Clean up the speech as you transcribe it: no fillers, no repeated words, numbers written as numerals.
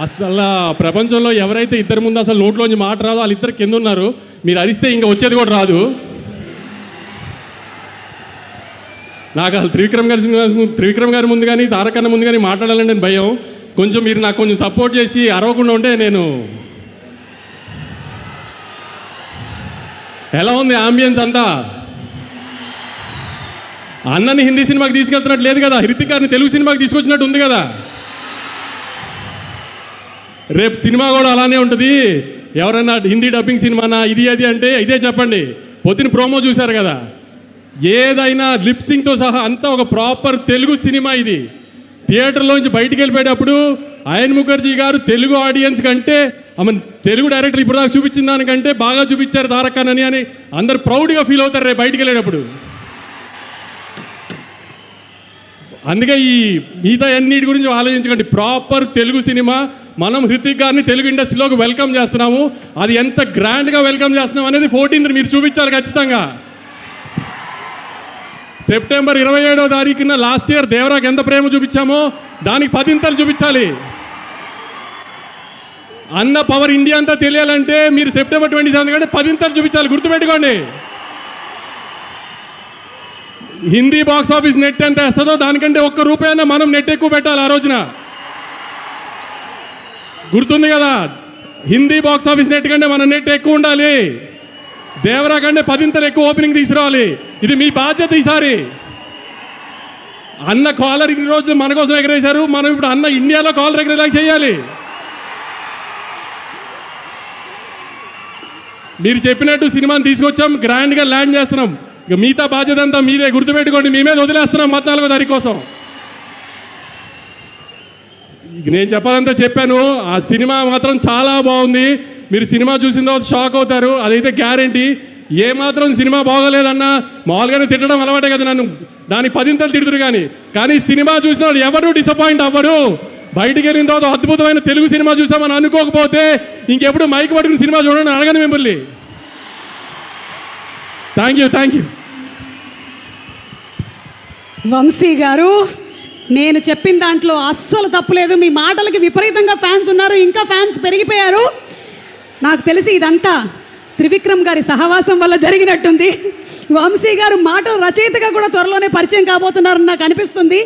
అసలు ప్రపంచంలో ఎవరైతే ఇద్దరి ముందు అసలు నోట్లోంచి మాట రాదో వాళ్ళిద్దరు కింద ఉన్నారు. మీరు అరిస్తే ఇంకా వచ్చేది కూడా రాదు. నాకు అసలు త్రివిక్రమ్ గారి ముందు కానీ తారకన్న ముందు కానీ మాట్లాడాలంటే నేను భయం. కొంచెం మీరు నాకు కొంచెం సపోర్ట్ చేసి అరవకుండా ఉంటే నేను. ఎలా ఉంది ఆంబియన్స్ అంతా? అన్నని హిందీ సినిమాకి తీసుకెళ్తున్నట్టు లేదు కదా, హృతిక్ గారిని తెలుగు సినిమాకి తీసుకొచ్చినట్టు ఉంది కదా. రేపు సినిమా కూడా అలానే ఉంటుంది. ఎవరన్నా హిందీ డబ్బింగ్ సినిమానా ఇది అది అంటే ఇదే చెప్పండి. పొద్దున ప్రోమో చూశారు కదా, ఏదైనా లిప్సింగ్తో సహా అంతా ఒక ప్రాపర్ తెలుగు సినిమా. ఇది థియేటర్లోంచి బయటికి వెళ్ళిపోయేటప్పుడు అయన్ ముఖర్జీ గారు తెలుగు ఆడియన్స్ కంటే ఆమె తెలుగు డైరెక్టర్ ఇప్పుడు దాకా చూపించిన దానికంటే బాగా చూపించారు తారకన్నని అని అందరు ప్రౌడ్గా ఫీల్ అవుతారు రేపు బయటికి వెళ్ళేటప్పుడు. అందుకే ఈ మిగతా అన్నిటి గురించి ఆలోచించకండి. Proper Telugu cinema. మనం హృతిక్ గారిని తెలుగు ఇండస్ట్రీలోకి వెల్కమ్ చేస్తున్నాము. అది ఎంత గ్రాండ్గా వెల్కమ్ చేస్తున్నాం అనేది 14th మీరు చూపించాలి ఖచ్చితంగా. సెప్టెంబర్ 27వ తారీఖున లాస్ట్ ఇయర్ దేవరాకి ఎంత ప్రేమ చూపించామో దానికి 10 చూపించాలి. అన్న పవర్ ఇండియా అంతా తెలియాలంటే మీరు సెప్టెంబర్ 27 కంటే 10 చూపించాలి. గుర్తుపెట్టుకోండి. హిందీ బాక్స్ ఆఫీస్ నెట్ ఎంత వేస్తుందో దానికంటే ₹1 మనం నెట్ ఎక్కువ పెట్టాలి ఆ రోజున. గుర్తుంది కదా, హిందీ బాక్స్ ఆఫీస్ నెట్ కంటే మన నెట్ ఎక్కువ ఉండాలి. దేవరా కంటే 10 ఎక్కువ ఓపెనింగ్ తీసుకురావాలి. ఇది మీ బాధ్యత ఈసారి. అన్న కాలర్ ఇన్ని రోజులు మన కోసం ఎగరేశారు, మనం ఇప్పుడు అన్న ఇండియాలో కాలర్ ఎగరేలా చేయాలి. మీరు చెప్పినట్టు సినిమాని తీసుకొచ్చాం, గ్రాండ్గా ల్యాండ్ చేస్తున్నాం. ఇక మిగతా బాధ్యత అంతా మీదే. గుర్తుపెట్టుకోండి, మీ మీద వదిలేస్తున్నాం 14వ తారీఖు కోసం. నేను చెప్పాలంతా చెప్పాను. ఆ సినిమా మాత్రం చాలా బాగుంది. మీరు సినిమా చూసిన తర్వాత షాక్ అవుతారు, అదైతే గ్యారంటీ. ఏమాత్రం సినిమా బాగోలేదన్నా మామూలుగానే తిట్టడం అలవాటే కదా నన్ను, దానికి 10 తిడుతురు. కానీ సినిమా చూసిన వాళ్ళు ఎవరు డిసప్పాయింట్ అవ్వరు. బయటికి వెళ్ళిన తర్వాత అద్భుతమైన తెలుగు సినిమా చూసామని అనుకోకపోతే ఇంకెప్పుడు మైక్ పట్టుకుని సినిమా చూడండి అడగను మిమ్మల్ని. Thank you. వంశీ గారు, నేను చెప్పిన దాంట్లో అస్సలు తప్పులేదు. మీ మాటలకి విపరీతంగా ఫ్యాన్స్ ఉన్నారు, ఇంకా ఫ్యాన్స్ పెరిగిపోయారు. నాకు తెలిసి ఇదంతా త్రివిక్రమ్ గారి సహవాసం వల్ల జరిగినట్టుంది. వంశీ గారు మాటల రచయితగా కూడా త్వరలోనే పరిచయం కాబోతున్నారని నాకు అనిపిస్తుంది.